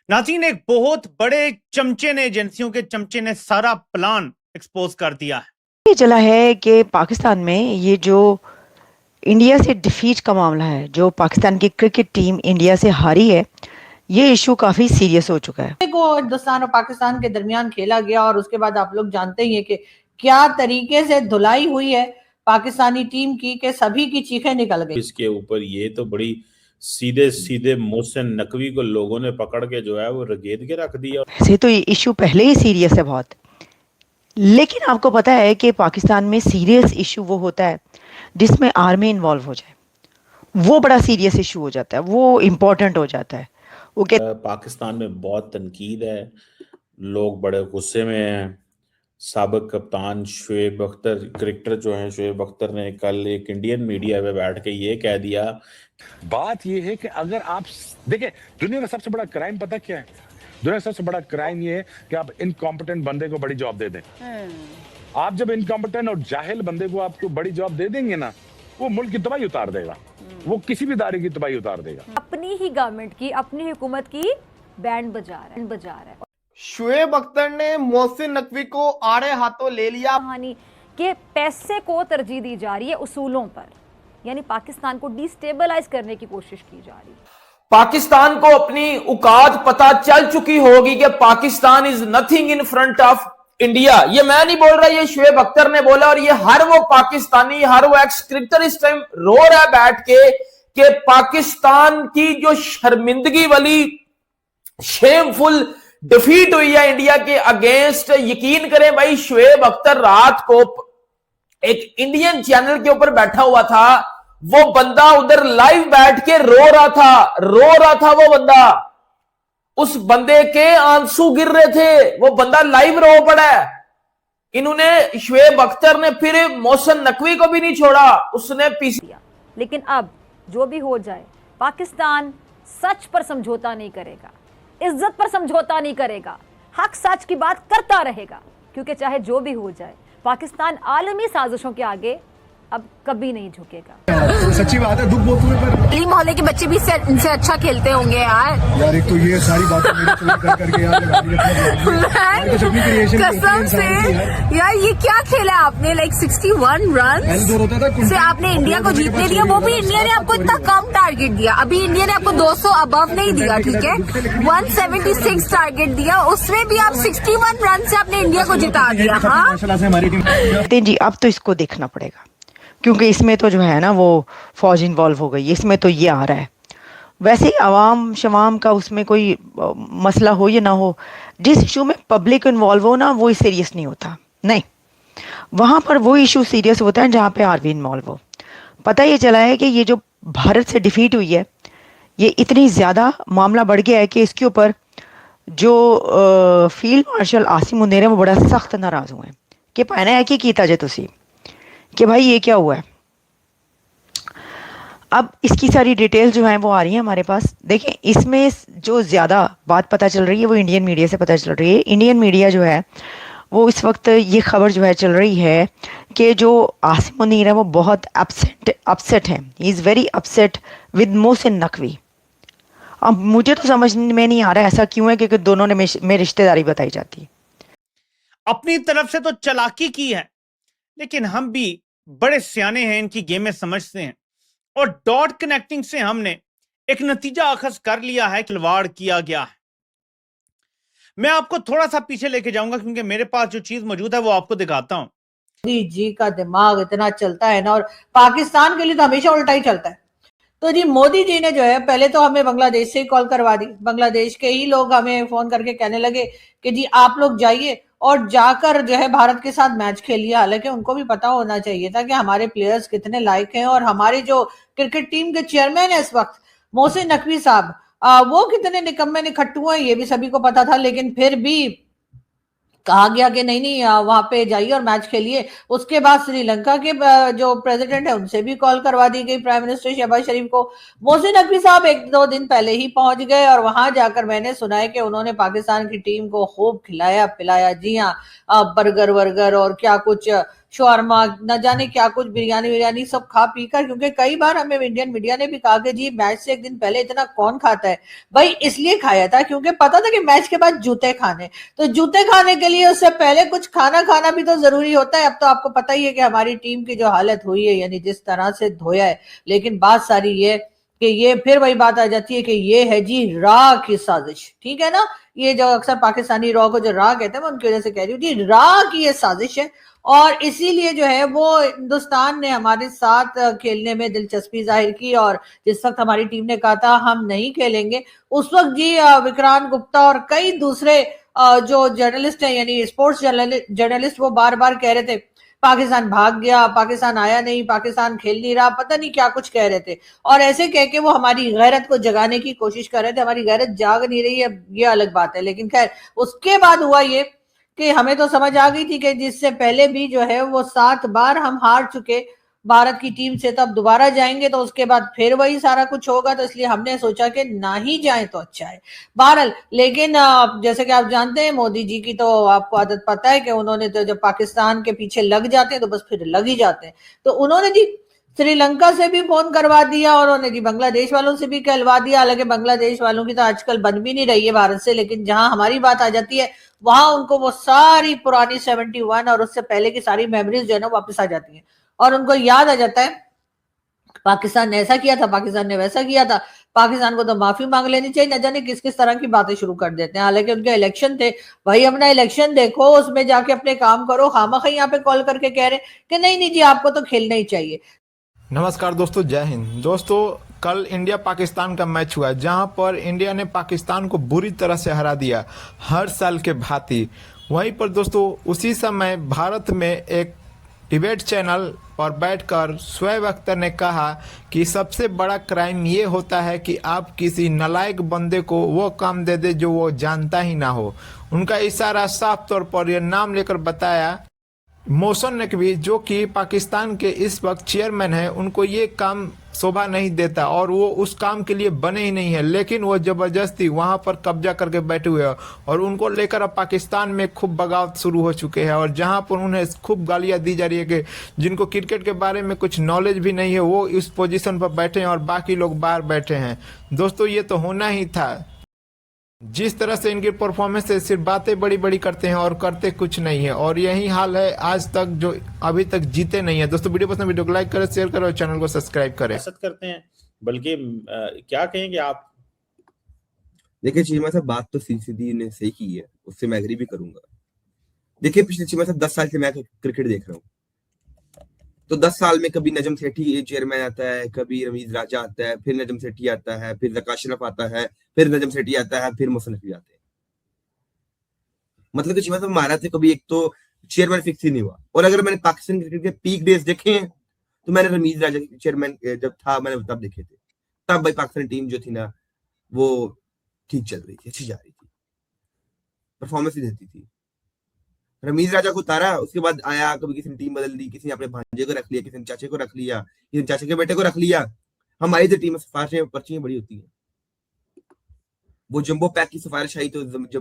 नाज़रीन, एक बहुत बड़े चमचे ने, एजेंसियों के चमचे ने सारा प्लान एक्सपोज कर दिया है। ये चला है कि पाकिस्तान में ये जो इंडिया से डिफीट का मामला है, जो पाकिस्तान की क्रिकेट टीम इंडिया से हारी है, ये इशू काफी सीरियस हो चुका है। को हिंदुस्तान और पाकिस्तान के दरमियान खेला गया और उसके बाद आप लोग जानते ही हैं कि क्या तरीके से धुलाई हुई है पाकिस्तानी टीम की कि सभी की चीखें निकल गई। इसके ऊपर ये तो बड़ी सीधे सीधे मोहसिन नकवी को लोगों ने पकड़ के जो है वो रगेद के रख दिया। वैसे तो ये इशू पहले ही सीरियस है बहुत, लेकिन आपको पता है कि पाकिस्तान में सीरियस इशू वो होता है जिसमें आर्मी इन्वॉल्व हो जाए, वो बड़ा सीरियस इशू हो जाता है, वो इम्पोर्टेंट हो जाता है। वो पाकिस्तान में बहुत तनकीद है, लोग बड़े गुस्से में हैं। साबिक कप्तान शुएब अख्तर, क्रिकेटर जो है शुएब अख्तर ने कल एक इंडियन मीडिया पे बैठ के ये कह दिया। बात ये है कि अगर आप देखें, दुनिया का सबसे बड़ा क्राइम पता क्या है? दुनिया का सबसे बड़ा क्राइम ये है कि आप इनकॉम्पिटेंट बंदे को बड़ी जॉब दे दें। आप जब इनकॉम्पिटेंट और जाहिल बंदे को आपको बड़ी जॉब दे देंगे ना, वो मुल्क की तबाही उतार देगा, वो किसी भी दायरे की तबाही उतार देगा। अपनी ही गवर्नमेंट की, अपनी हुकूमत की बैंड बजा रहा है। शुएब अख्तर ने मोहसिन नकवी को आड़े हाथों ले लिया। कहानी के पैसे को तरजीह दी जा रही है उसूलों पर, यानी पाकिस्तान को डिस्टेबलाइज करने की कोशिश की जा रही है। पाकिस्तान को अपनी औकात पता चल चुकी होगी कि Pakistan is nothing in front of India. ये मैं नहीं बोल रहा, ये शुएब अख्तर ने बोला और ये हर वो पाकिस्तानी, हर वो एक्स क्रिकेटर इस टाइम रो रहा है बैठ के कि पाकिस्तान की जो शर्मिंदगी वाली शेमफुल डिफीट हुई है इंडिया के अगेंस्ट। यकीन करें भाई, शुएब अख्तर रात को एक इंडियन चैनल के ऊपर बैठा हुआ था, वो बंदा उधर लाइव बैठ के रो रहा था वो बंदा, उस बंदे के आंसू गिर रहे थे, वो बंदा लाइव रो पड़ा है। इन्होंने शुएब अख्तर ने फिर मोहसिन नकवी को भी नहीं छोड़ा, उसने पीछे। लेकिन अब जो भी हो जाए, पाकिस्तान सच पर समझौता नहीं करेगा, इज्जत पर समझौता नहीं करेगा, हक सच की बात करता रहेगा, क्योंकि चाहे जो भी हो जाए पाकिस्तान आलमी साजिशों के आगे अब कभी नहीं झुकेगा। सच्ची बात है, दुख बहुत हुए, पर गली मोहल्ले के बच्चे भी इनसे अच्छा खेलते होंगे यार। एक तो ये सारी बातें मेरे को कर करके कसम से यार, ये क्या खेला आपने? लाइक 61 रन से आपने इंडिया को जीतने दिया, वो भी इंडिया ने आपको इतना कम टारगेट दिया। अभी इंडिया ने आपको 200 अबव नहीं दिया, ठीक है, 176 टारगेट दिया, उसमें भी आप 61 रन से आपने इंडिया को जिता दिया। हाँ जी, अब तो इसको देखना पड़ेगा, क्योंकि इसमें तो जो है ना वो फौज इन्वॉल्व हो गई, इसमें तो ये आ रहा है। वैसे ही आवाम शवाम का उसमें कोई मसला हो या ना हो, जिस इशू में पब्लिक इन्वॉल्व हो ना, वो सीरियस नहीं होता, नहीं, वहाँ पर वो इशू सीरियस होता है जहाँ पे आर्मी इन्वॉल्व हो। पता ये चला है कि ये जो भारत से डिफीट हुई है, ये इतनी ज़्यादा मामला बढ़ गया है कि इसके ऊपर जो फील्ड मार्शल आसिम मुनीर है वो बड़ा सख्त नाराज़ हुए हैं कि पाना है कि कीता जे तुसी कि भाई ये क्या हुआ है। अब इसकी सारी डिटेल जो है वो आ रही है हमारे पास। देखें, इसमें जो ज़्यादा बात पता चल रही है वो इंडियन मीडिया से पता चल रही है। इंडियन मीडिया जो है वो इस वक्त ये खबर जो है चल रही है कि जो आसिम मुनीर है वो बहुत अपसेट है, he is very upset with Mohsin Naqvi. अब मुझे तो समझ में नहीं आ रहा ऐसा क्यों है, क्योंकि दोनों ने में रिश्तेदारी बताई जाती है। अपनी तरफ से तो चालाकी की है, लेकिन हम भी बड़े सियाने हैं, इनकी गेमें समझते हैं, और डॉट कनेक्टिंग से हमने एक नतीजा अखज कर लिया है, खिलवाड़ किया गया है। मैं आपको थोड़ा सा पीछे लेके जाऊंगा, क्योंकि मेरे पास जो चीज मौजूद है वो आपको दिखाता हूं। मोदी जी का दिमाग इतना चलता है ना, और पाकिस्तान के लिए तो हमेशा उल्टा ही चलता है। तो जी मोदी जी ने जो है पहले तो हमें बांग्लादेश से ही कॉल करवा दी, बांग्लादेश के ही लोग हमें फोन करके कहने लगे कि जी आप लोग जाइए और जाकर जो है भारत के साथ मैच खेलिए। हालांकि उनको भी पता होना चाहिए था कि हमारे प्लेयर्स कितने लायक हैं, और हमारी जो क्रिकेट टीम के चेयरमैन है इस वक्त मोहसिन नकवी साहब, वो कितने निकम्मे निखट्टू हैं, ये भी सभी को पता था। लेकिन फिर भी कहा गया कि नहीं वहां पे जाइए और मैच खेलिए। उसके बाद श्रीलंका के जो प्रेसिडेंट है उनसे भी कॉल करवा दी गई, प्राइम मिनिस्टर शहबाज शरीफ को। मोहसिन नकवी साहब 1-2 दिन पहले ही पहुंच गए, और वहां जाकर मैंने सुना है कि उन्होंने पाकिस्तान की टीम को खूब खिलाया पिलाया। जी हाँ, बर्गर वर्गर और क्या कुछ शवारमा, न जाने क्या कुछ, बिरयानी सब खा पी कर, क्योंकि कई बार हमें इंडियन मीडिया ने भी कहा कि जी मैच से एक दिन पहले इतना कौन खाता है। भाई इसलिए खाया था क्योंकि पता था कि मैच के बाद जूते खाने, तो जूते खाने के लिए उससे पहले कुछ खाना भी तो जरूरी होता है। अब तो आपको पता ही है कि हमारी टीम की जो हालत हुई है, यानी जिस तरह से धोया है। लेकिन बात सारी ये कि ये फिर वही बात आ जाती है कि ये है जी रा की साजिश, ठीक है ना। ये जो अक्सर पाकिस्तानी रॉ को जो रा कहते हैं, मैं उनकी वजह से कह रही हूँ जी, रा की ये साजिश है। और इसीलिए जो है वो हिंदुस्तान ने हमारे साथ खेलने में दिलचस्पी जाहिर की, और जिस वक्त हमारी टीम ने कहा था हम नहीं खेलेंगे, उस वक्त जी विक्रांत गुप्ता और कई दूसरे जो जर्नलिस्ट हैं, यानी स्पोर्ट्स जर्नलिस्ट, वो बार बार कह रहे थे पाकिस्तान भाग गया, पाकिस्तान आया नहीं, पाकिस्तान खेल नहीं रहा, पता नहीं क्या कुछ कह रहे थे। और ऐसे कह के वो हमारी गैरत को जगाने की कोशिश कर रहे थे। हमारी गैरत जाग नहीं रही है, ये अलग बात है। लेकिन खैर उसके बाद हुआ ये कि हमें तो समझ आ गई थी कि जिससे पहले भी जो है वो 7 बार हम हार चुके भारत की टीम से, तो अब दोबारा जाएंगे तो उसके बाद फिर वही सारा कुछ होगा। तो इसलिए हमने सोचा कि ना ही जाए तो अच्छा है बहरहाल। लेकिन जैसे कि आप जानते हैं मोदी जी की तो आपको आदत पता है कि उन्होंने तो जब पाकिस्तान के पीछे लग जाते हैं तो बस फिर लग ही जाते हैं। तो उन्होंने जी श्रीलंका से भी फोन करवा दिया और उन्होंने जी बांग्लादेश वालों से भी कहलवा दिया। हालांकि बांग्लादेश वालों की तो आजकल बन भी नहीं रही है भारत से, लेकिन जहां हमारी बात आ जाती है वहां उनको वो सारी पुरानी 71 और उससे पहले की सारी मेमोरीज जो है ना वापस आ जाती हैं, और उनको याद आ जाता है पाकिस्तान ने ऐसा किया था, पाकिस्तान ने वैसा किया था, पाकिस्तान को तो माफी मांग लेनी चाहिए। न जाने किस किस तरह की बातें शुरू कर देते हैं। हालांकि उनके इलेक्शन थे, भाई अपना इलेक्शन देखो, उसमें जाके अपने काम करो। खामखा यहाँ पे कॉल करके कह रहे कि नहीं नहीं जी आपको तो खेलना ही चाहिए। नमस्कार दोस्तों, जय हिंद। दोस्तों कल इंडिया पाकिस्तान का मैच हुआ जहां पर इंडिया ने पाकिस्तान को बुरी तरह से हरा दिया, हर साल के भांति। वहीं पर दोस्तों उसी समय भारत में एक डिबेट चैनल पर बैठकर शोएब अख्तर ने कहा कि सबसे बड़ा क्राइम ये होता है कि आप किसी नालायक बंदे को वो काम दे दे जो वो जानता ही ना हो। उनका इशारा साफ तौर पर यह नाम लेकर बताया मोहसिन नकवी, जो कि पाकिस्तान के इस वक्त चेयरमैन है। उनको ये काम शोभा नहीं देता और वो उस काम के लिए बने ही नहीं है, लेकिन वो जबरदस्ती वहां पर कब्जा करके बैठे हुए हैं और उनको लेकर अब पाकिस्तान में खूब बगावत शुरू हो चुके हैं। और जहां पर उन्हें खूब गालियां दी जा रही है कि जिनको क्रिकेट के बारे में कुछ नॉलेज भी नहीं है वो इस पोजीशन पर बैठे हैं और बाकी लोग बाहर बैठे हैं। दोस्तों ये तो होना ही था। जिस तरह से इनकी परफॉर्मेंस से सिर्फ बातें बड़ी बड़ी करते हैं और करते कुछ नहीं है, और यही हाल है आज तक, जो अभी तक जीते नहीं है। दोस्तों वीडियो पसंद, वीडियो को लाइक करें, शेयर करें और चैनल को सब्सक्राइब करें। करते हैं, बल्कि क्या कहेंगे आप? देखिए चीमा साहब, बात तो सीधी ने सही की है, उससे मैं एग्री भी करूंगा। देखिए पिछले चीमा साहब 10 साल से मैं क्रिकेट देख रहा हूँ, तो 10 साल में कभी नजम सेठी चेयरमैन आता है, कभी रमीज राजा आता है, फिर नजम सेठी आता है, फिर जका अशरफ आता है, फिर नजम सेठी आता है, फिर मोहसिन नकवी आते हैं। मतलब कि चीमा साहब हमारा तो कभी एक तो चेयरमैन फिक्स ही नहीं हुआ। और अगर मैंने पाकिस्तान क्रिकेट के पीक डेज देखे हैं तो मैंने रमीज राजा चेयरमैन जब था मैंने तब देखे थे। तब भाई पाकिस्तान टीम जो थी ना वो ठीक चल रही थी, अच्छी जा रही थी, परफॉर्मेंस भी देती थी। रमीज राजा को उतारा, उसके बाद आया, कभी किसी ने टीम बदल दी, किसी ने अपने भांजे को रख लिया, किसी ने चाचे को रख लिया, किसी ने चाचे के बेटे को रख लिया। हमारी तो टीम में सिफारिशें पर्चियां बड़ी होती हैं। वो जंबो पैक की सिफारिश आई तो जंबो